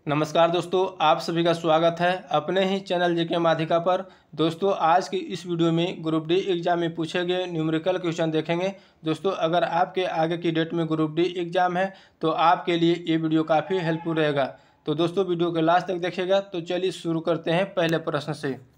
नमस्कार दोस्तों, आप सभी का स्वागत है अपने ही चैनल जेके माध्यिका पर। दोस्तों, आज की इस वीडियो में ग्रुप डी एग्ज़ाम में पूछे गए न्यूमेरिकल क्वेश्चन देखेंगे। दोस्तों, अगर आपके आगे की डेट में ग्रुप डी एग्ज़ाम है तो आपके लिए ये वीडियो काफ़ी हेल्पफुल रहेगा। तो दोस्तों, वीडियो के लास्ट तक देखिएगा। तो चलिए शुरू करते हैं पहले प्रश्न से।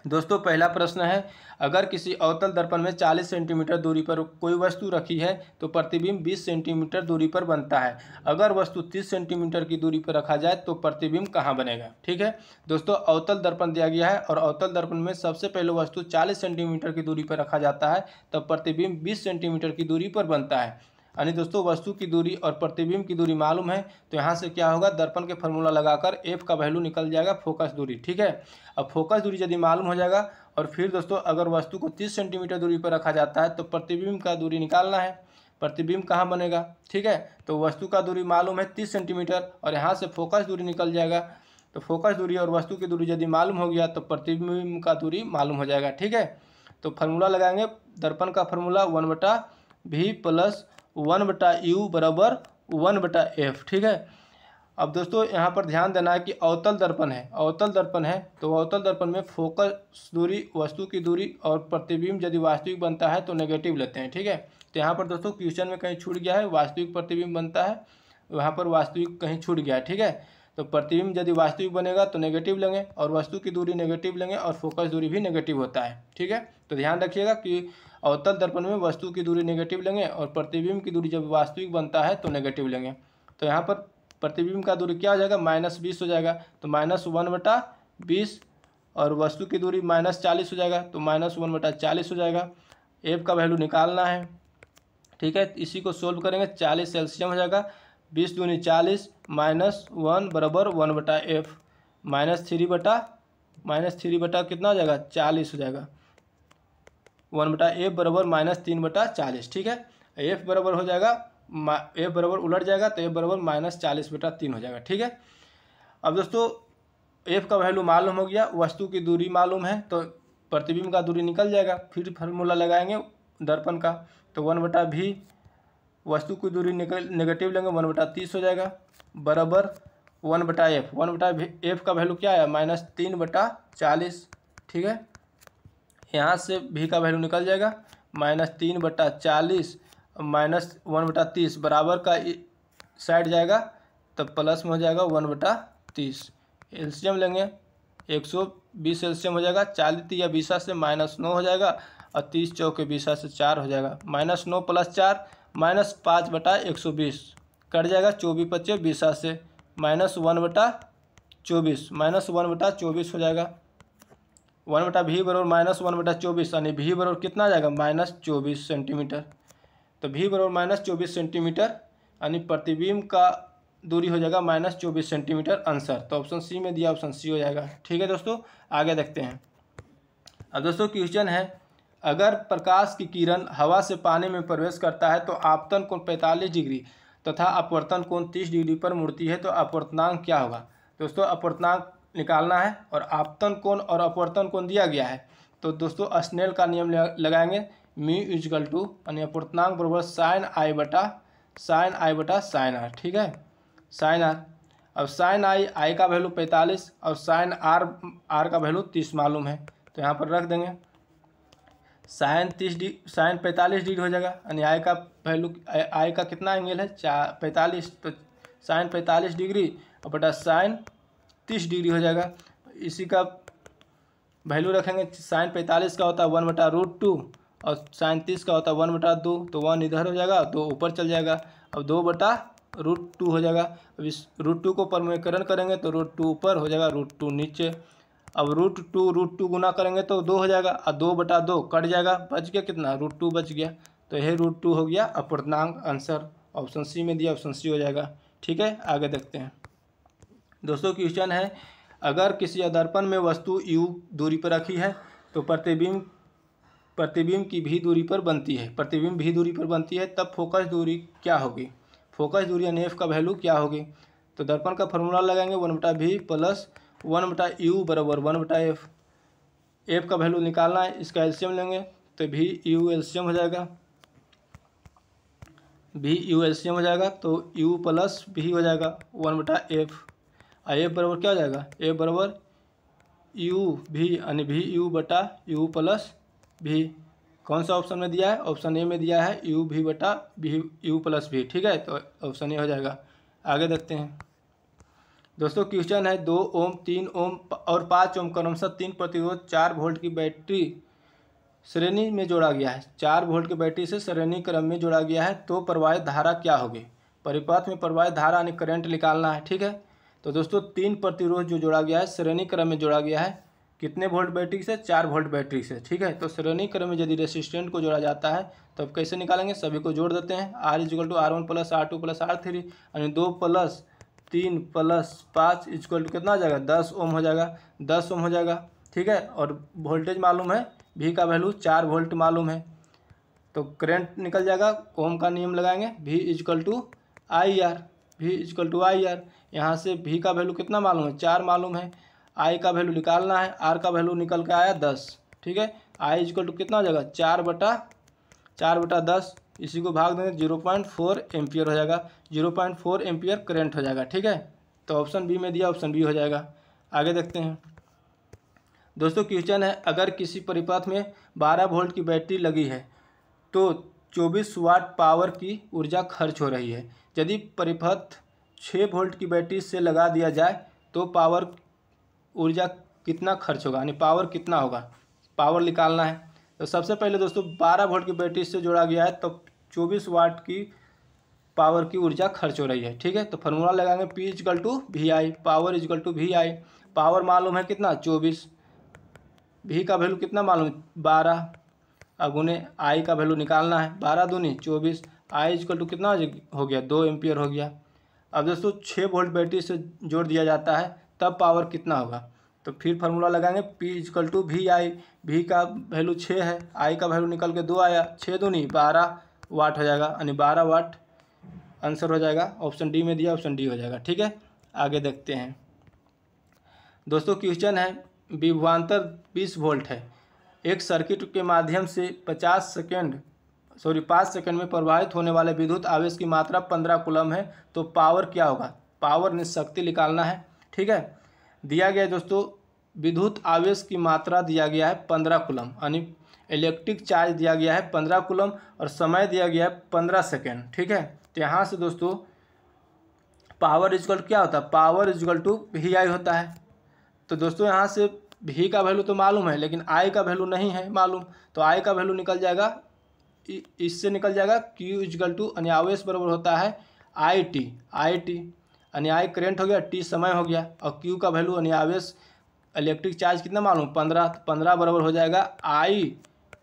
दोस्तों, पहला प्रश्न है, अगर किसी अवतल दर्पण में 40 सेंटीमीटर दूरी पर कोई वस्तु रखी है तो प्रतिबिंब 20 सेंटीमीटर दूरी पर बनता है। अगर वस्तु 30 सेंटीमीटर की दूरी पर रखा जाए तो प्रतिबिंब कहाँ बनेगा। ठीक है दोस्तों, अवतल दर्पण दिया गया है और अवतल दर्पण में सबसे पहले वस्तु 40 सेंटीमीटर की दूरी पर रखा जाता है, तब प्रतिबिंब 20 सेंटीमीटर की दूरी पर बनता है। यानी दोस्तों, वस्तु की दूरी और प्रतिबिंब की दूरी मालूम है तो यहाँ से क्या होगा, दर्पण के फार्मूला लगाकर एफ का वैल्यू निकल जाएगा फोकस दूरी। ठीक है, अब फोकस दूरी यदि मालूम हो जाएगा और फिर दोस्तों अगर वस्तु को 30 सेंटीमीटर दूरी पर रखा जाता है तो प्रतिबिंब का दूरी निकालना है। प्रतिबिंब कहाँ बनेगा। ठीक है, तो वस्तु का दूरी मालूम है 30 सेंटीमीटर और यहाँ से फोकस दूरी निकल जाएगा। तो फोकस दूरी और वस्तु की दूरी यदि मालूम हो गया तो प्रतिबिंब का दूरी मालूम हो जाएगा। ठीक है, तो फार्मूला लगाएंगे। दर्पण का फार्मूला 1/v प्लस 1/u बराबर 1/f। ठीक है, अब दोस्तों यहाँ पर ध्यान देना है कि अवतल दर्पण है, अवतल दर्पण है तो अवतल दर्पण में फोकस दूरी, वस्तु की दूरी और प्रतिबिंब यदि वास्तविक बनता है तो नेगेटिव लेते हैं। ठीक है, तो यहाँ पर दोस्तों क्वेश्चन में कहीं छूट गया है, वास्तविक प्रतिबिंब बनता है, वहाँ पर वास्तविक कहीं छूट गया है। ठीक है, तो प्रतिबिंब यदि वास्तविक बनेगा तो नेगेटिव लेंगे और वस्तु की दूरी नेगेटिव लेंगे और फोकस दूरी भी नेगेटिव होता है। ठीक है, तो ध्यान रखिएगा कि अवतल दर्पण में वस्तु की दूरी नेगेटिव लेंगे और प्रतिबिंब की दूरी जब वास्तविक बनता है तो नेगेटिव लेंगे। तो यहाँ पर प्रतिबिंब का दूरी क्या हो जाएगा, -20 हो जाएगा, तो -1/20 और वस्तु की दूरी -40 हो जाएगा, तो -1/40 हो जाएगा। एफ का वैल्यू निकालना है। ठीक है, इसी को सोल्व करेंगे, 40 एलसीएम हो जाएगा, 20 दूनी 40 -1 बराबर 1/f -3 बटा कितना हो जाएगा, 40 हो जाएगा। 1/f बराबर -3/40। ठीक है, एफ बराबर हो जाएगा, एफ बराबर उलट जाएगा तो एफ बराबर -40/3 हो जाएगा। ठीक है, अब दोस्तों एफ का वैल्यू मालूम हो गया, वस्तु की दूरी मालूम है तो प्रतिबिंब का दूरी निकल जाएगा। फिर फार्मूला लगाएंगे दर्पण का, तो 1/v, वस्तु की दूरी नेगेटिव लेंगे, 1/30 हो जाएगा बराबर 1/f। 1/f का वैल्यू क्या है, -3/40। ठीक है, यहाँ से v का वैल्यू निकल जाएगा, -3/40 -1/30 बराबर का साइड जाएगा तब प्लस में हो जाएगा 1/30। एलसीएम लेंगे, 120 एलसीएम हो जाएगा, 40 या 20 से -9 हो जाएगा और 30 चौके 20 से 4 हो जाएगा, -9 + 4 -5/120 कट जाएगा, 24 × 20 से -1/24 -1/24 हो जाएगा। 1/v बराबर -1/24 यानी v बराबर कितना आ जाएगा, -24 सेंटीमीटर। तो v बराबर -24 सेंटीमीटर यानी प्रतिबिंब का दूरी हो जाएगा -24 सेंटीमीटर आंसर। तो ऑप्शन सी में दिया, ऑप्शन सी हो जाएगा। ठीक है दोस्तों, आगे देखते हैं। अब दोस्तों क्वेश्चन है, अगर प्रकाश की किरण हवा से पानी में प्रवेश करता है तो आपतन कोण 45 डिग्री तथा अपवर्तन कोण 30 डिग्री पर मुड़ती है तो अपवर्तनांक क्या होगा। दोस्तों अपवर्तनांक निकालना है और आपतन कोण और अपवर्तन कोण दिया गया है। तो दोस्तों स्नेल का नियम लगाएंगे, μ = यानी अपवर्तनांक बराबर sin i बटा sin r। ठीक है, sin r, अब sin i का वैल्यू 45 और sin r का वैल्यू 30 मालूम है, तो यहाँ पर रख देंगे। sin 45 डिग्री हो जाएगा यानी आई का वैल्यू, आई का कितना एंगल है, 45, तो sin 45 डिग्री और बटा sin 30 डिग्री हो जाएगा। इसी का वैल्यू रखेंगे, sin 45 का होता है 1/√2 और sin 30 का होता है 1/2, तो 1 इधर हो जाएगा, 2 ऊपर चल जाएगा, अब 2/√2 हो जाएगा। अब इस √2 को परमेकरण करेंगे तो √2 ऊपर हो जाएगा, √2 नीचे। अब √2 गुना करेंगे तो 2 हो जाएगा और 2/2 कट जाएगा, बच गया कितना, √2 बच गया। तो यह √2 हो गया अपवर्तनांक आंसर। ऑप्शन सी में दिया, ऑप्शन सी हो जाएगा। ठीक है, आगे देखते हैं। दोस्तों क्वेश्चन है, अगर किसी दर्पण में वस्तु u दूरी पर रखी है तो प्रतिबिंब की भी दूरी पर बनती है, प्रतिबिंब भी दूरी पर बनती है, तब फोकस दूरी क्या होगी। फोकस दूरी यानी एफ का वैल्यू क्या होगी। तो दर्पण का फार्मूला लगाएंगे, 1/v प्लस 1/u बराबर 1/f। एफ का वैल्यू निकालना है, इसका एलसीएम लेंगे तो v एलसीएम हो जाएगा, v एलसीएम हो जाएगा तो u प्लस v हो जाएगा 1/f। ए बराबर क्या हो जाएगा, ए बराबर यू भी यानी भी यू बटा यू प्लस भी। कौन सा ऑप्शन में दिया है, ऑप्शन ए में दिया है यू भी बटा भी यू प्लस भी, ठीक है, तो ऑप्शन ए हो जाएगा। आगे देखते हैं दोस्तों, क्वेश्चन है 2 ओम 3 ओम और 5 ओम क्रमशः 3 प्रतिरोध 4 वोल्ट की बैटरी श्रेणी में जोड़ा गया है। 4 वोल्ट की बैटरी से श्रेणी क्रम में जोड़ा गया है, तो प्रवाहित धारा क्या होगी। परिपथ में प्रवाहित धारा यानी करंट निकालना है, ठीक है। तो दोस्तों 3 प्रतिरोध जो जोड़ा गया है श्रेणी क्रम में जोड़ा गया है, कितने वोल्ट बैटरी से, 4 वोल्ट बैटरी से, ठीक है। तो श्रेणी क्रम में यदि रेसिस्टेंट को जोड़ा जाता है तो अब कैसे निकालेंगे, सभी को जोड़ देते हैं। R equal to R1 plus R2 plus R3 यानी 2 प्लस 3 प्लस 5 इक्वल टू कितना हो जाएगा, 10 ओम हो जाएगा, 10 ओम हो जाएगा, ठीक है। और वोल्टेज मालूम है, V का वैल्यू 4 वोल्ट मालूम है, तो करंट निकल जाएगा। ओम का नियम लगाएंगे, V equal to IR, V equal to IR। यहाँ से V का वैल्यू कितना मालूम है, 4 मालूम है, I का वैल्यू निकालना है, R का वैल्यू निकल के आया 10, ठीक है। I इक्वल टू कितना हो जाएगा, 4/10, इसी को भाग देंगे 0.4 एम्पियर हो जाएगा, 0.4 एम्पियर करंट हो जाएगा, ठीक है। तो ऑप्शन बी में दिया, ऑप्शन बी हो जाएगा। आगे देखते हैं दोस्तों, क्वेश्चन है अगर किसी परिपथ में 12 वोल्ट की बैटरी लगी है तो 24 वाट पावर की ऊर्जा खर्च हो रही है। यदि परिपथ 6 वोल्ट की बैटरी से लगा दिया जाए तो पावर ऊर्जा कितना खर्च होगा, यानी पावर कितना होगा, पावर निकालना है। तो सबसे पहले दोस्तों 12 वोल्ट की बैटरी से जोड़ा गया है तो 24 वाट की पावर की ऊर्जा खर्च हो रही है, ठीक है। तो फार्मूला लगाएंगे, P equal to V I, power equal to V I. Power मालूम है कितना, 24, V का वैल्यू कितना मालूम, 12 अगुने I का वैल्यू निकालना है, 12 दूनी 24, I इक्वल टू कितना हो गया, 2 एम्पियर हो गया। अब दोस्तों 6 वोल्ट बैटरी से जोड़ दिया जाता है तब पावर कितना होगा, तो फिर फार्मूला लगाएंगे, P equal to V I. V का वैल्यू 6 है, I का वैल्यू निकल के 2 आया, 6 दूनी 12 वाट हो जाएगा, यानी 12 वाट आंसर हो जाएगा। ऑप्शन डी में दिया, ऑप्शन डी हो जाएगा, ठीक है। आगे देखते हैं दोस्तों, क्वेश्चन है विभवांतर 20 वोल्ट है, एक सर्किट के माध्यम से 5 सेकंड में प्रवाहित होने वाले विद्युत आवेश की मात्रा 15 कूलम है, तो पावर क्या होगा, पावर शक्ति निकालना है, ठीक है। दिया गया दोस्तों विद्युत आवेश की मात्रा दिया गया है 15 कूलम, यानी इलेक्ट्रिक चार्ज दिया गया है 15 कूलम और समय दिया गया है 15 सेकेंड, ठीक है। तो यहाँ से दोस्तों पावर इक्वल क्या होता है, पावर इक्वल टू वी आई होता है। तो दोस्तों यहाँ से V का वैल्यू तो मालूम है लेकिन I का वैल्यू नहीं है मालूम, तो I का वैल्यू निकल जाएगा, इससे निकल जाएगा Q इक्वल टू यानी आवेश बराबर होता है IT यानी I करंट हो गया, T समय हो गया, और Q का वैल्यू यानी आवेश इलेक्ट्रिक चार्ज कितना मालूम, 15, 15 बराबर हो जाएगा I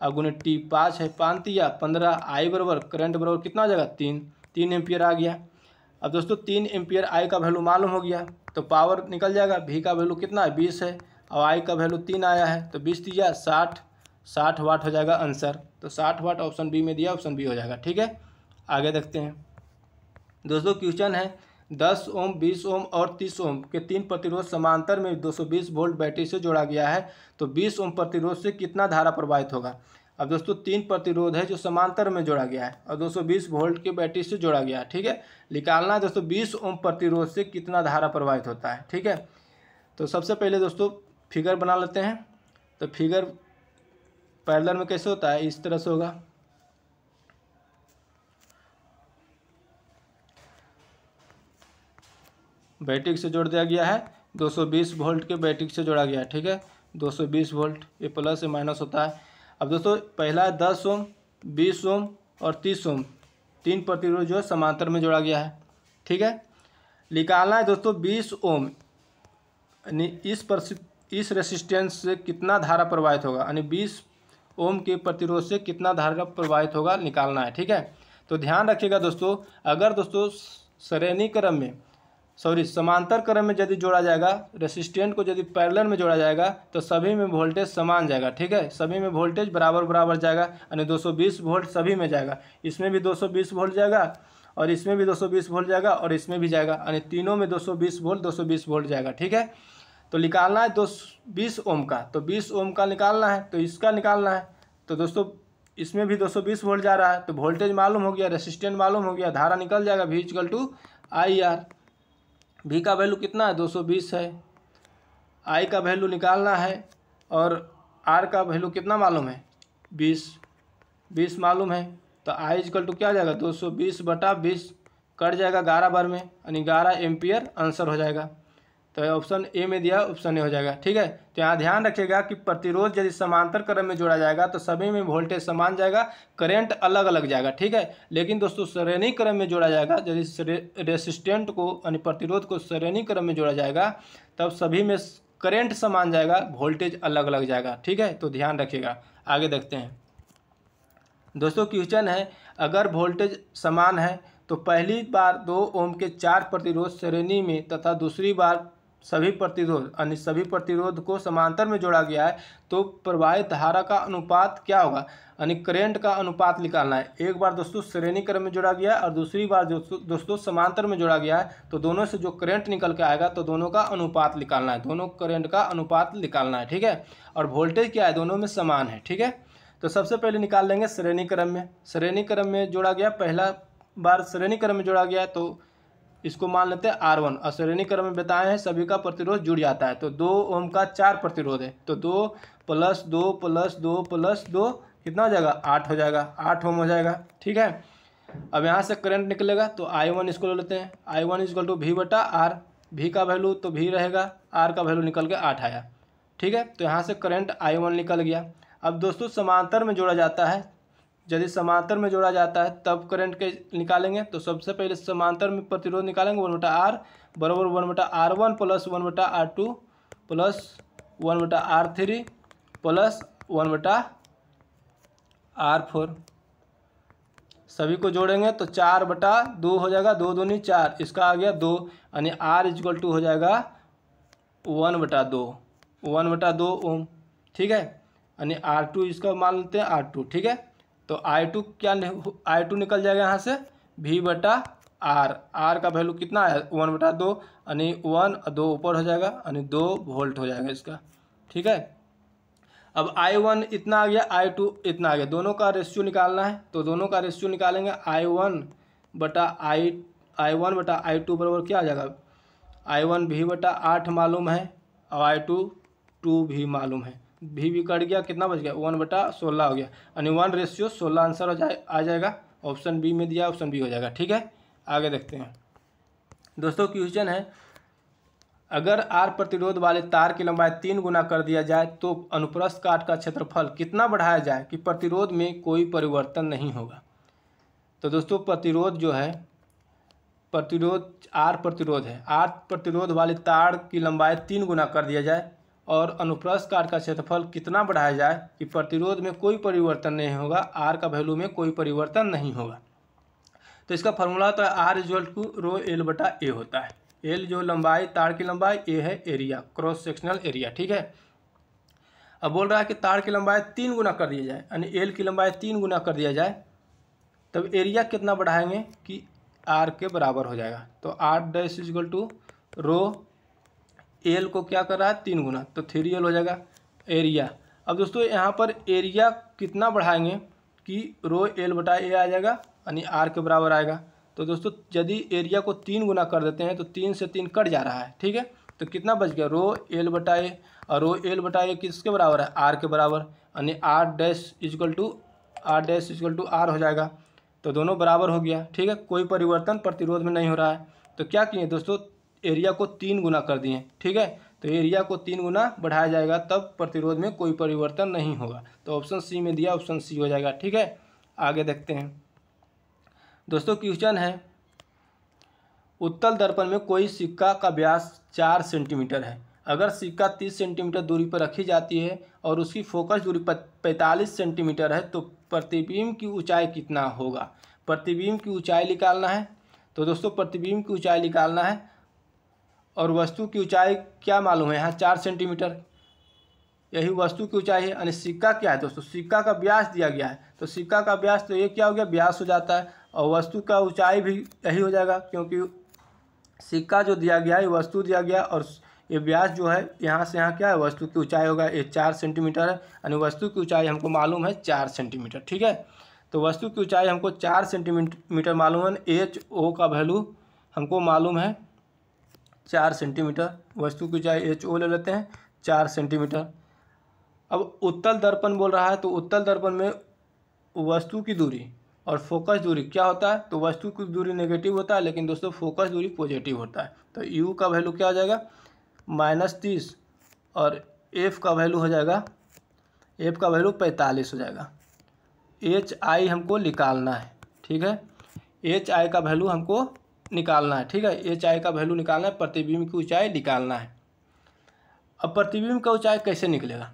अगुने T, 5 है, 5 या 15, I बराबर करंट बराबर कितना हो जाएगा, 3 एम्पियर आ गया। अब दोस्तों 3 एम्पियर I का वैल्यू मालूम हो गया तो पावर निकल जाएगा, V का वैल्यू कितना है, 20 है, और I का वैल्यू 3 आया है, तो 20 दिया 60 वाट हो जाएगा आंसर। तो 60 वाट ऑप्शन बी में दिया, ऑप्शन बी हो जाएगा, ठीक है। आगे देखते हैं दोस्तों, क्वेश्चन है 10 ओम 20 ओम और 30 ओम के 3 प्रतिरोध समांतर में 220 वोल्ट बैटरी से जोड़ा गया है, तो 20 ओम प्रतिरोध से कितना धारा प्रवाहित होगा। अब दोस्तों 3 प्रतिरोध है जो समांतर में जोड़ा गया है और 220 वोल्ट की बैटरी से जोड़ा गया है, ठीक है। निकालना है दोस्तों 20 ओम प्रतिरोध से कितना धारा प्रवाहित होता है, ठीक है। तो सबसे पहले दोस्तों फिगर बना लेते हैं। तो फिगर पैरेलल में कैसे होता है, इस तरह से होगा, बैटरी से जोड़ दिया गया है, 220 वोल्ट के बैटरी से जोड़ा गया है, ठीक है। 220 वोल्ट, ये प्लस या माइनस होता है। अब दोस्तों पहला 10 ओम 20 ओम और 30 ओम 3 प्रतिरोध जो है समांतर में जोड़ा गया है, ठीक है। निकालना है दोस्तों 20 ओम यानी इस रेसिस्टेंस से कितना धारा प्रवाहित होगा, यानी 20 ओम के प्रतिरोध से कितना धारा प्रवाहित होगा निकालना है, ठीक है। तो ध्यान रखिएगा दोस्तों, अगर दोस्तों श्रेणी क्रम में समांतर क्रम में यदि जोड़ा जाएगा, रेसिस्टेंट को यदि पैरेलल में जोड़ा जाएगा तो सभी में वोल्टेज समान जाएगा, ठीक है। सभी में वोल्टेज बराबर जाएगा, यानी 220 वोल्ट सभी में जाएगा, इसमें भी 220 वोल्ट जाएगा और इसमें भी 220 वोल्ट जाएगा और इसमें भी जाएगा, यानी तीनों में 220 वोल्ट जाएगा, ठीक है। तो निकालना है 220 ओम का, तो 20 ओम का निकालना है, तो इसका निकालना है। तो दोस्तों इसमें भी 220 वोल्ट जा रहा है, तो वोल्टेज मालूम हो गया, रेसिस्टेंट मालूम हो गया, धारा निकल जाएगा, V इक्वल टू IR। भी का वैल्यू कितना है 220 है, आई का वैल्यू निकालना है और आर का वैल्यू कितना मालूम है 20 मालूम है। तो आई इक्वल टू क्या आ जाएगा 220/20 कट जाएगा 11 बार में, यानी 11 एम्पियर आंसर हो जाएगा। तो ऑप्शन ए में दिया, ऑप्शन ए हो जाएगा। ठीक है, तो यहाँ ध्यान रखिएगा कि प्रतिरोध यदि समांतर क्रम में जोड़ा जाएगा तो सभी में वोल्टेज समान जाएगा, करंट अलग अलग जाएगा। ठीक है, लेकिन दोस्तों श्रेणी क्रम में जोड़ा जाएगा, यदि रेसिस्टेंट को यानी प्रतिरोध को श्रेणी क्रम में जोड़ा जाएगा तब सभी में करंट समान जाएगा, वोल्टेज अलग अलग जाएगा। ठीक है, तो ध्यान रखिएगा। आगे देखते हैं दोस्तों, क्वेश्चन है अगर वोल्टेज समान है तो पहली बार 2 ओम के 4 प्रतिरोध श्रेणी में तथा दूसरी बार सभी प्रतिरोध यानी सभी प्रतिरोध को समांतर में जोड़ा गया है, तो प्रवाहित धारा का अनुपात क्या होगा, यानी करंट का अनुपात निकालना है। एक बार दोस्तों श्रेणी क्रम में जोड़ा गया है और दूसरी बार दोस्तों समांतर में जोड़ा गया है, तो दोनों से जो करंट निकल के आएगा तो दोनों का अनुपात निकालना है, दोनों करंट का अनुपात निकालना है। ठीक है, और वोल्टेज क्या है दोनों में समान है। ठीक है, तो सबसे पहले निकाल लेंगे श्रेणी क्रम में। श्रेणी क्रम में जोड़ा गया, पहला बार श्रेणी क्रम में जोड़ा गया तो इसको मान लेते हैं R1, और श्रेणी क्रम में बताए हैं सभी का प्रतिरोध जुड़ जाता है। तो 2 ओम का 4 प्रतिरोध है, तो 2 + 2 + 2 + 2 कितना हो जाएगा 8 हो जाएगा, 8 ओम हो जाएगा। ठीक है, अब यहाँ से करंट निकलेगा तो I1 इसको ले लेते हैं, I1 = V/R। V का वैल्यू तो V रहेगा, R का वैल्यू निकल के 8 आया। ठीक है, तो यहाँ से करंट I1 निकल गया। अब दोस्तों समांतर में जोड़ा जाता है, यदि समांतर में जोड़ा जाता है तब करंट के निकालेंगे। तो सबसे पहले समांतर में प्रतिरोध निकालेंगे 1/R बराबर 1/R1 + 1/R2 + 1/R3 + 1/R4। सभी को जोड़ेंगे तो 4/2 हो जाएगा, 2 दूनी 4, इसका आ गया 2, यानी R = हो जाएगा 1/2 ओम। ठीक है, यानी R2 इसका मान लेते हैं R2। ठीक है, तो I2 I2 निकल जाएगा यहाँ से V/R। R का वैल्यू कितना है 1/2, यानी 1 और 2 ऊपर हो जाएगा, यानी 2 वोल्ट हो जाएगा इसका। ठीक है, अब I1 इतना आ गया, I2 इतना आ गया, दोनों का रेशियो निकालना है। तो दोनों का रेशियो निकालेंगे, I1/I2 बराबर क्या आ जाएगा, I1 V/8 मालूम है और I2 2 भी मालूम है, भी कट गया, कितना बच गया 1/16 हो गया, यानी 1:16 आंसर आ जाएगा। ऑप्शन बी में दिया, ऑप्शन बी हो जाएगा। ठीक है, आगे देखते हैं दोस्तों, क्वेश्चन है अगर R प्रतिरोध वाले तार की लंबाई 3 गुना कर दिया जाए तो अनुप्रस्थ काट का क्षेत्रफल कितना बढ़ाया जाए कि प्रतिरोध में कोई परिवर्तन नहीं होगा। तो दोस्तों प्रतिरोध जो है, प्रतिरोध R प्रतिरोध है, R प्रतिरोध वाले तार की लंबाई 3 गुना कर दिया जाए और अनुप्रस्थ काट का क्षेत्रफल कितना बढ़ाया जाए कि प्रतिरोध में कोई परिवर्तन नहीं होगा, R का वैल्यू में कोई परिवर्तन नहीं होगा। तो इसका फॉर्मूला तो R = ρL/A होता है। L जो लंबाई, तार की लंबाई, A है एरिया, क्रॉस सेक्शनल एरिया। ठीक है, अब बोल रहा है कि तार की लंबाई 3 गुना कर दिया जाए, यानी L की लंबाई 3 गुना कर दिया जाए, तब एरिया कितना बढ़ाएंगे कि R के बराबर हो जाएगा। तो R' = ρ, L को क्या कर रहा है 3 गुना, तो 3L हो जाएगा एरिया। अब दोस्तों यहाँ पर एरिया कितना बढ़ाएंगे कि ρL/A आ जाएगा, यानी R के बराबर आएगा। तो दोस्तों यदि एरिया को 3 गुना कर देते हैं तो 3 से 3 कट जा रहा है। ठीक है, तो कितना बच गया ρL/A, और ρL/A किसके बराबर है R के बराबर, यानी R' R हो जाएगा। तो दोनों बराबर हो गया। ठीक है, कोई परिवर्तन प्रतिरोध में नहीं हो रहा है। तो क्या किए दोस्तों, एरिया को 3 गुना कर दिए। ठीक है, तो एरिया को 3 गुना बढ़ाया जाएगा तब प्रतिरोध में कोई परिवर्तन नहीं होगा। तो ऑप्शन सी में दिया, ऑप्शन सी हो जाएगा। ठीक है, आगे देखते हैं दोस्तों, क्वेश्चन है उत्तल दर्पण में कोई सिक्का का व्यास 4 सेंटीमीटर है। अगर सिक्का 30 सेंटीमीटर दूरी पर रखी जाती है और उसकी फोकस दूरी 45 सेंटीमीटर है तो प्रतिबिंब की ऊंचाई कितना होगा। प्रतिबिंब की ऊंचाई निकालना है। तो दोस्तों प्रतिबिंब की ऊंचाई निकालना है और वस्तु की ऊंचाई क्या मालूम है, यहाँ 4 सेंटीमीटर यही वस्तु की ऊंचाई है। यानी सिक्का क्या है दोस्तों, सिक्का का व्यास दिया गया है, तो सिक्का का व्यास तो ये क्या हो गया व्यास हो जाता है, और वस्तु का ऊंचाई भी यही हो जाएगा, क्योंकि सिक्का जो दिया गया है वस्तु दिया गया और ये व्यास जो है यहाँ से यहाँ क्या है वस्तु की ऊंचाई होगा, ये 4 सेंटीमीटर है, यानी वस्तु की ऊंचाई हमको मालूम है 4 सेंटीमीटर। ठीक है, तो वस्तु की ऊंचाई हमको 4 सेंटीमीटर मालूम है। HO का वैल्यू हमको मालूम है 4 सेंटीमीटर, वस्तु की ऊंचाई एच ओ ले लेते हैं 4 सेंटीमीटर। अब उत्तल दर्पण बोल रहा है, तो उत्तल दर्पण में वस्तु की दूरी और फोकस दूरी क्या होता है, तो वस्तु की दूरी नेगेटिव होता है, लेकिन दोस्तों फोकस दूरी पॉजिटिव होता है। तो यू का वैल्यू क्या हो जाएगा -30 और एफ का वैल्यू हो जाएगा, एफ का वैल्यू 45 हो जाएगा। एच आई हमको निकालना है, ठीक है, एच आई का वैल्यू हमको निकालना है, ठीक है, एच आई का वैल्यू निकालना है, प्रतिबिंब की ऊंचाई निकालना है। अब प्रतिबिंब का ऊंचाई कैसे निकलेगा,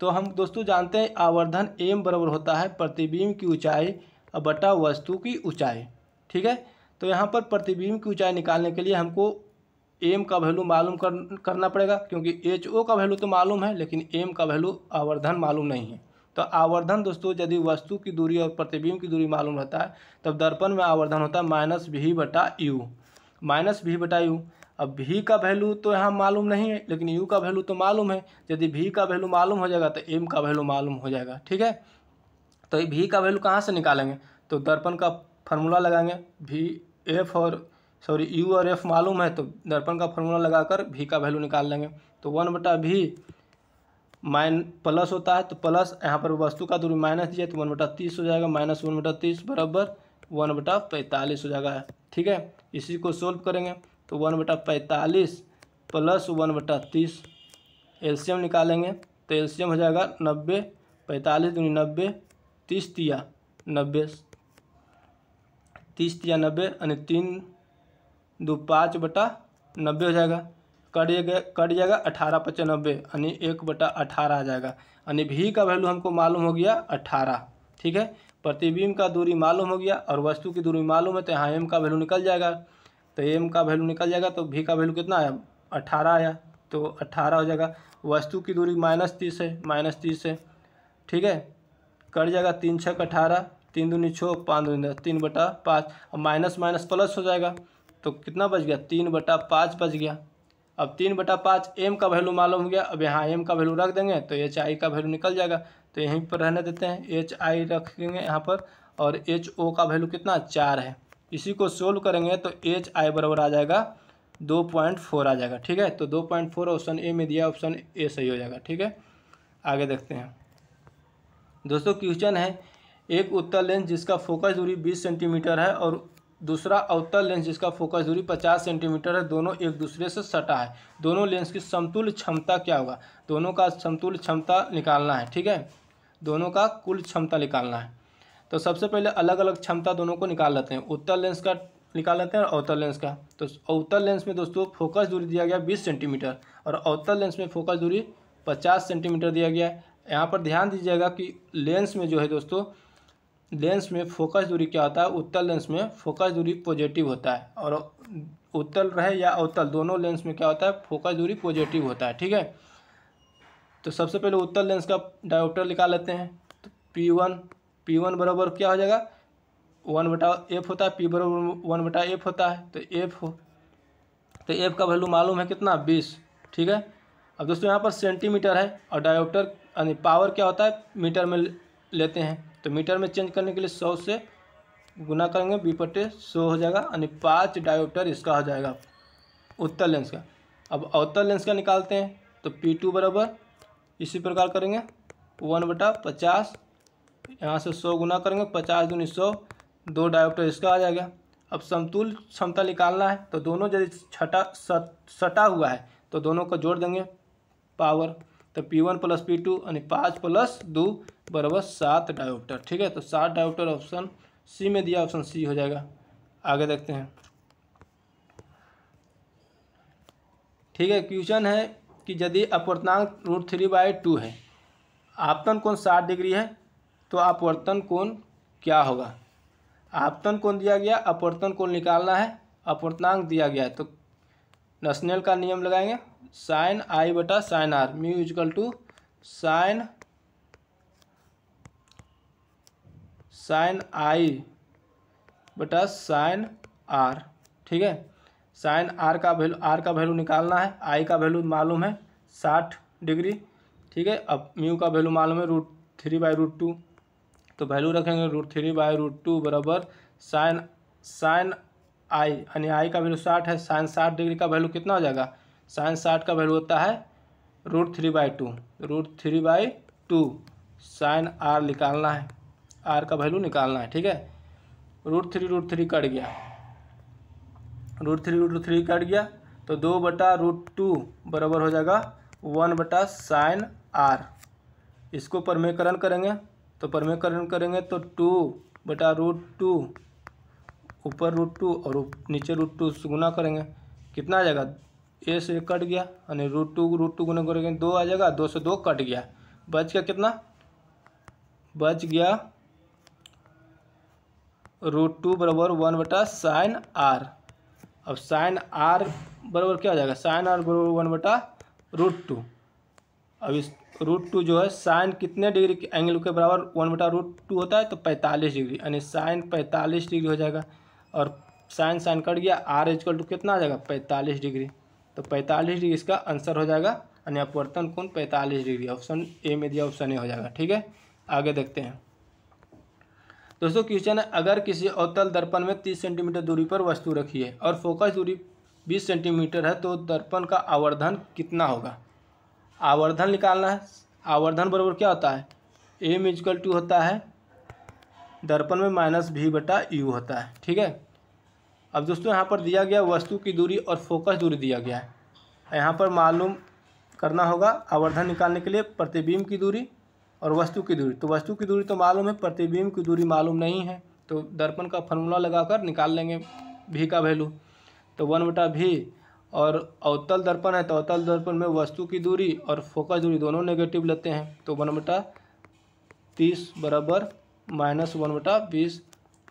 तो हम दोस्तों जानते हैं आवर्धन एम बराबर होता है प्रतिबिंब की ऊंचाई बटा वस्तु की ऊंचाई, ठीक है। तो यहाँ पर प्रतिबिंब की ऊंचाई निकालने के लिए हमको एम का वैल्यू मालूम करना पड़ेगा, क्योंकि एच ओ का वैल्यू तो मालूम है, लेकिन एम का वैल्यू आवर्धन मालूम नहीं है। तो आवर्धन दोस्तों यदि वस्तु की दूरी और प्रतिबिंब की दूरी मालूम रहता है, तब दर्पण में आवर्धन होता है -v/u, -v/u। अब v का वैल्यू तो यहाँ मालूम नहीं है, लेकिन u का वैल्यू तो मालूम है। यदि v का वैल्यू मालूम हो जाएगा तो m का वैल्यू मालूम हो जाएगा, ठीक है। तो v का वैल्यू कहाँ से निकालेंगे, तो दर्पण का फार्मूला लगाएंगे, u और f मालूम है, तो दर्पण का फार्मूला लगाकर v का वैल्यू निकाल लेंगे। तो 1/v प्लस होता है, तो प्लस यहाँ पर वस्तु का दूरी माइनस दिया तो 1/30 हो जाएगा, -1/30 बराबर 1/45 हो जाएगा, ठीक है। इसी को सोल्व करेंगे तो 1/45 प्लस 1/30 एलसीएम निकालेंगे, तो एलसीएम हो जाएगा 90, 45 दूनी 90, 30 तिया 90, 30 तिया 90 यानी 3 2 5/90 हो जाएगा। कट जाएगा 18/95 यानी 1/18 आ जाएगा, यानी भी का वैल्यू हमको मालूम हो गया 18, ठीक है। प्रतिबिंब का दूरी मालूम हो गया और वस्तु की दूरी मालूम है, तो यहाँ एम का वैल्यू निकल जाएगा, तो एम का वैल्यू निकल जाएगा, तो भी का वैल्यू कितना आया 18 आया, तो 18 हो जाएगा। वस्तु की दूरी -30 है, -30 है, ठीक है। कट जाएगा 3 6 18, 3 दूनी 6 5 दूनी 3/5, अब माइनस माइनस प्लस हो जाएगा, तो कितना बच गया 3/5 बच गया। अब 3/5 एम का वैल्यू मालूम हो गया, अब यहाँ एम का वैल्यू रख देंगे तो एच आई का वैल्यू निकल जाएगा, तो यहीं पर रहने देते हैं, एच आई रखेंगे यहाँ पर, और एच ओ का वैल्यू कितना 4 है। इसी को सोल्व करेंगे तो एच आई बराबर आ जाएगा 2.4 आ जाएगा, ठीक है। तो 2.4 ऑप्शन ए में दिया, ऑप्शन ए सही हो जाएगा, ठीक है। आगे देखते हैं दोस्तों, क्वेश्चन है एक उत्तल लेंस जिसका फोकस दूरी 20 सेंटीमीटर है और दूसरा अवतल लेंस जिसका फोकस दूरी 50 सेंटीमीटर है, दोनों एक दूसरे से सटा है, दोनों लेंस की समतुल्य क्षमता क्या होगा, दोनों का समतुल्य क्षमता निकालना है, ठीक है, दोनों का कुल क्षमता निकालना है। तो सबसे पहले अलग अलग क्षमता दोनों को निकाल लेते हैं, उत्तल लेंस का निकाल लेते हैं और अवतल लेंस का। तो अवतल लेंस में दोस्तों फोकस दूरी दिया गया 20 सेंटीमीटर और अवतल लेंस में फोकस दूरी 50 सेंटीमीटर दिया गया है। यहाँ पर ध्यान दीजिएगा कि लेंस में जो है दोस्तों, लेंस में फोकस दूरी क्या होता है, उत्तल लेंस में फोकस दूरी पॉजिटिव होता है, और उत्तल रहे या अवतल दोनों लेंस में क्या होता है, फोकस दूरी पॉजिटिव होता है, ठीक है। तो सबसे पहले उत्तल लेंस का डायोप्टर निकाल लेते हैं, तो P1 बराबर क्या हो जाएगा 1/f होता है, P बराबर 1/f होता है, तो f का वैल्यू मालूम है कितना 20, ठीक है। अब दोस्तों यहाँ पर सेंटीमीटर है और डायोप्टर यानी पावर क्या होता है मीटर में लेते हैं, तो मीटर में चेंज करने के लिए 100 से गुना करेंगे, 20/100 हो जाएगा, यानी 5 डायोप्टर इसका हो जाएगा उत्तल लेंस का। अब अवतल लेंस का निकालते हैं, तो P2 बराबर इसी प्रकार करेंगे 1/50, यहाँ से 100 गुना करेंगे, 50 दूनी 100, 2 डायोप्टर इसका आ जाएगा। अब समतुल्य क्षमता निकालना है, तो दोनों यदि सटा हुआ है तो दोनों को जोड़ देंगे पावर, तो P1 + P2 यानी 5 + 2 बराबर 7 डायोप्टर, ठीक है। तो 7 डायोप्टर ऑप्शन सी में दिया, ऑप्शन सी हो जाएगा। आगे देखते हैं, ठीक है। क्वेश्चन है कि यदि अपवर्तनांक √3/2 है, आपतन कोण 60 डिग्री है, तो अपवर्तन कोण क्या होगा। आपतन कोण दिया गया, अपवर्तन कोण निकालना है, अपवर्तनांक दिया गया है, तो नस्नेल का नियम लगाएंगे, sin I/sin r, mu = sin I/sin r, ठीक है। sin r का वैल्यू निकालना है, I का वैल्यू मालूम है 60 डिग्री, ठीक है। अब म्यू का वैल्यू मालूम है √3/2, तो वैल्यू रखेंगे √3/2 बराबर sin आई, यानी आई का वैल्यू 60 है। साइन 60 डिग्री का वैल्यू कितना हो जाएगा? साइन 60 का वैल्यू होता है √3/2, √3/2 साइन आर निकालना है, आर का वैल्यू निकालना है, ठीक है। √3 कट गया, √3 कट गया, तो 2/√2 बराबर हो जाएगा 1/sin आर। इसको परमेकरण करेंगे, तो परमेकरण करेंगे तो 2/√2 ऊपर √2 और नीचे √2 से गुना करेंगे, कितना आ जाएगा? ए से कट गया, यानी √2 गुना करेंगे 2 आ जाएगा, 2 से 2 कट गया, बच गया कितना? बच गया √2 बराबर 1/sin आर। अब साइन आर बराबर क्या हो जाएगा? साइन आर बराबर 1/√2। अब इस √2 जो है साइन कितने डिग्री के एंगल के बराबर 1/√2 होता है? तो 45 डिग्री, यानी साइन 45 डिग्री हो जाएगा। और साइन साइन कट गया, आर इक्वल टू कितना आ जाएगा? 45 डिग्री। तो 45 डिग्री इसका आंसर हो जाएगा, यानी अपवर्तन कोण 45 डिग्री। ऑप्शन ए में दिया, ऑप्शन ए हो जाएगा, ठीक है। आगे देखते हैं दोस्तों। क्वेश्चन है, अगर किसी अवतल दर्पण में 30 सेंटीमीटर दूरी पर वस्तु रखी है और फोकस दूरी 20 सेंटीमीटर है, तो दर्पण का आवर्धन कितना होगा? आवर्धन निकालना है। आवर्धन बराबर क्या होता है? एम इक्वल टू होता है दर्पण में -v/u होता है, ठीक है। अब दोस्तों यहाँ पर दिया गया वस्तु की दूरी और फोकस दूरी दिया गया है। यहाँ पर मालूम करना होगा आवर्धन निकालने के लिए प्रतिबिंब की दूरी और वस्तु की दूरी। तो वस्तु की दूरी तो मालूम है, प्रतिबिंब की दूरी मालूम नहीं है, तो दर्पण का फॉर्मूला लगाकर निकाल लेंगे v का वैल्यू। तो 1/v, और अवतल दर्पण है तो अवतल दर्पण में वस्तु की दूरी और फोकस दूरी दोनों नेगेटिव लेते हैं, तो 1/30 बराबर -1/20।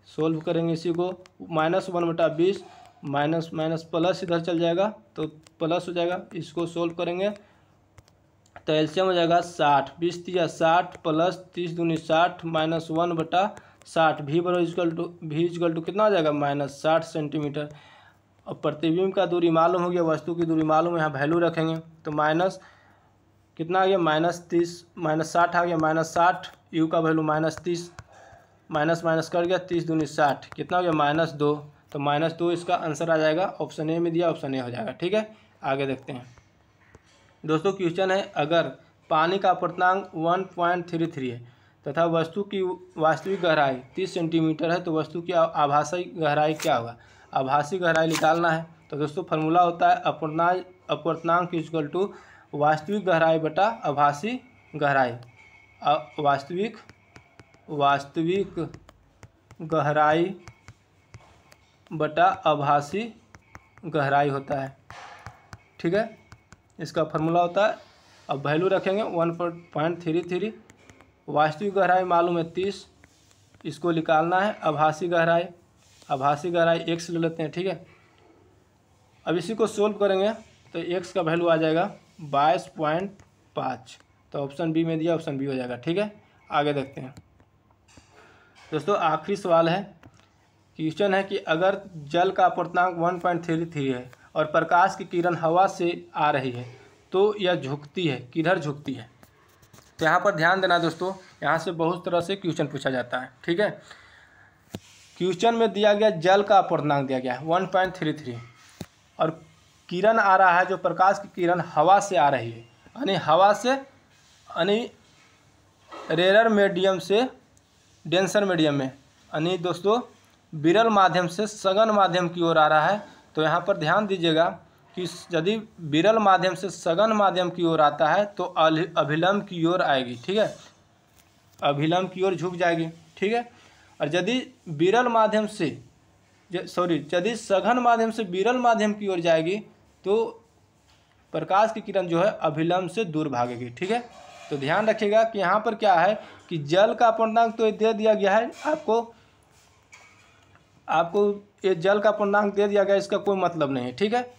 सोल्व करेंगे इसी को, -1/20 माइनस माइनस प्लस इधर चल जाएगा तो प्लस हो जाएगा। इसको सोल्व करेंगे तो एलसीएम हो जाएगा 60, 20 दिया 60 प्लस 30 दूनी 60 -1/60। भी इक्वल टू कितना हो जाएगा? -60 सेंटीमीटर। और प्रतिबिंब का दूरी मालूम हो गया, वस्तु की दूरी मालूम है, यहाँ वैल्यू रखेंगे तो माइनस कितना आ गया? -30 -60 आ गया, -60 यू का वैल्यू -30, माइनस माइनस कर गया 30 दूनी 60, कितना हो गया? -2। तो -2 इसका आंसर आ जाएगा, ऑप्शन ए में दिया, ऑप्शन ए हो जाएगा, ठीक है। आगे देखते हैं दोस्तों। क्वेश्चन है, अगर पानी का अपर्तनांक 1.33 है तथा वस्तु की वास्तविक गहराई 30 सेंटीमीटर है, तो वस्तु की आभासी गहराई क्या होगा? आभासी गहराई निकालना है। तो दोस्तों फार्मूला होता है अपवर्तनांक इक्वल टू वास्तविक गहराई बटा आभासी गहराई। वास्तविक गहराई बटा आभासी गहराई होता है, ठीक है। इसका फार्मूला होता है, अब वैल्यू रखेंगे 1.33। वास्तविक गहराई मालूम है 30, इसको निकालना है आभासी गहराई x ले लेते हैं, ठीक है। अब इसी को सोल्व करेंगे तो x का वैल्यू आ जाएगा 22.5। तो ऑप्शन बी में दिया, ऑप्शन बी हो जाएगा, ठीक है। आगे देखते हैं दोस्तों। आखिरी सवाल है, क्वेश्चन है कि अगर जल का अपर्तनांक 1.33 है और प्रकाश की किरण हवा से आ रही है तो यह झुकती है, किधर झुकती है? तो यहाँ पर ध्यान देना दोस्तों, यहाँ से बहुत तरह से क्वेश्चन पूछा जाता है, ठीक है। क्वेश्चन में दिया गया जल का अपर्तनांक दिया गया 1.33 और किरण आ रहा है, जो प्रकाश की किरण हवा से आ रही है, यानी हवा से, यानी रेयर मीडियम से डेंसर मीडियम में, यानी दोस्तों विरल माध्यम से सघन माध्यम की ओर आ रहा है। तो यहाँ पर ध्यान दीजिएगा कि यदि विरल माध्यम से सघन माध्यम की ओर आता है तो अभिलंब की ओर आएगी, ठीक है, अभिलंब की ओर झुक जाएगी, ठीक है। और यदि विरल माध्यम से यदि सघन माध्यम से विरल माध्यम की ओर जाएगी तो प्रकाश की किरण जो है अभिलंब से दूर भागेगी, ठीक है। तो ध्यान रखिएगा कि यहाँ पर क्या है कि जल का अपर्तनांक तो दे दिया गया है आपको ये जल का पूर्णांक दे दिया गया, इसका कोई मतलब नहीं है, ठीक है।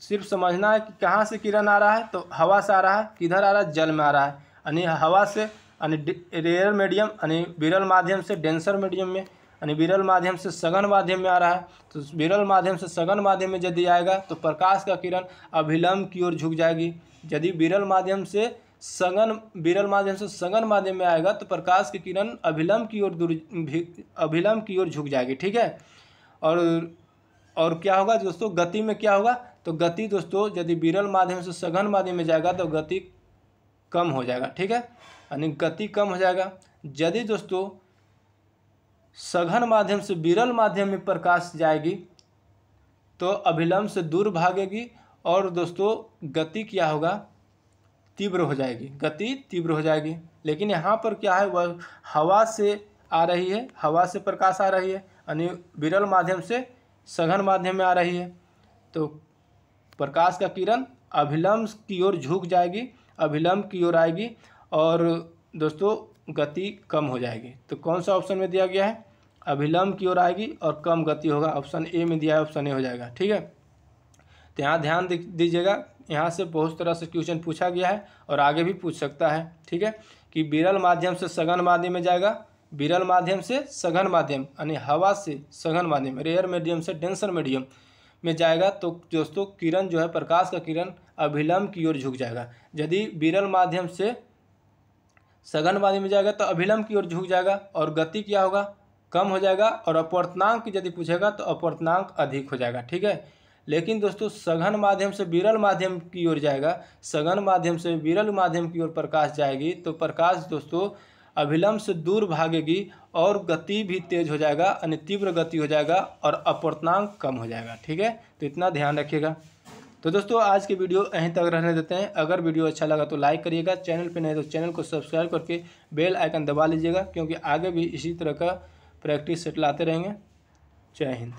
सिर्फ समझना है कि कहाँ से किरण आ रहा है, तो हवा से आ रहा है, किधर आ रहा है? जल में आ रहा है, यानी हवा से, यानी रेयर मीडियम, यानी विरल माध्यम से डेंसर मीडियम में, यानी विरल माध्यम से सघन माध्यम में आ रहा है। तो विरल माध्यम से सघन माध्यम में यदि आएगा तो प्रकाश का किरण अभिलंब की ओर झुक जाएगी। यदि विरल माध्यम से सघन माध्यम में आएगा तो प्रकाश की किरण अभिलंब की ओर झुक जाएगी, ठीक है। और क्या होगा दोस्तों, गति में क्या होगा, तो गति दोस्तों यदि विरल माध्यम से सघन माध्यम में जाएगा तो गति कम हो जाएगा। ठीक है, यानी गति कम हो जाएगा। यदि दोस्तों सघन माध्यम से विरल माध्यम में प्रकाश जाएगी तो अभिलंब से दूर भागेगी और दोस्तों गति क्या होगा, तीव्र हो जाएगी, गति तीव्र हो जाएगी। लेकिन यहाँ पर क्या है, वह हवा से आ रही है, हवा से प्रकाश आ रही है, यानी विरल माध्यम से सघन माध्यम में आ रही है, तो प्रकाश का किरण अभिलंब की ओर झुक जाएगी, अभिलंब की ओर आएगी और दोस्तों गति कम हो जाएगी। तो कौन सा ऑप्शन में दिया गया है, अभिलंब की ओर आएगी और कम गति होगा, ऑप्शन ए में दिया है, ऑप्शन ए हो जाएगा। ठीक है, तो यहाँ ध्यान दीजिएगा, यहाँ से बहुत तरह से क्वेश्चन पूछा गया है और आगे भी पूछ सकता है। ठीक है, कि विरल माध्यम से सघन माध्यम में जाएगा, विरल माध्यम से सघन माध्यम यानी हवा से सघन माध्यम, रेयर मीडियम से डेंसर मीडियम में जाएगा तो दोस्तों किरण जो है, प्रकाश का किरण अभिलंब की ओर झुक जाएगा। यदि विरल माध्यम से सघन माध्यम में जाएगा तो अभिलंब की ओर झुक जाएगा और गति क्या होगा, कम हो जाएगा, और अपवर्तनांक यदि पूछेगा तो अपवर्तनांक अधिक हो जाएगा। ठीक है, लेकिन दोस्तों सघन माध्यम से विरल माध्यम की ओर जाएगा, सघन माध्यम से विरल माध्यम की ओर प्रकाश जाएगी तो प्रकाश दोस्तों अभिलंब से दूर भागेगी और गति भी तेज हो जाएगा, यानी तीव्र गति हो जाएगा और अपवर्तनांक कम हो जाएगा। ठीक है, तो इतना ध्यान रखिएगा। तो दोस्तों आज के वीडियो यहीं तक रहने देते हैं। अगर वीडियो अच्छा लगा तो लाइक करिएगा, चैनल पे नहीं तो चैनल को सब्सक्राइब करके बेल आइकन दबा लीजिएगा, क्योंकि आगे भी इसी तरह का प्रैक्टिस सेट लाते रहेंगे। जय हिंद।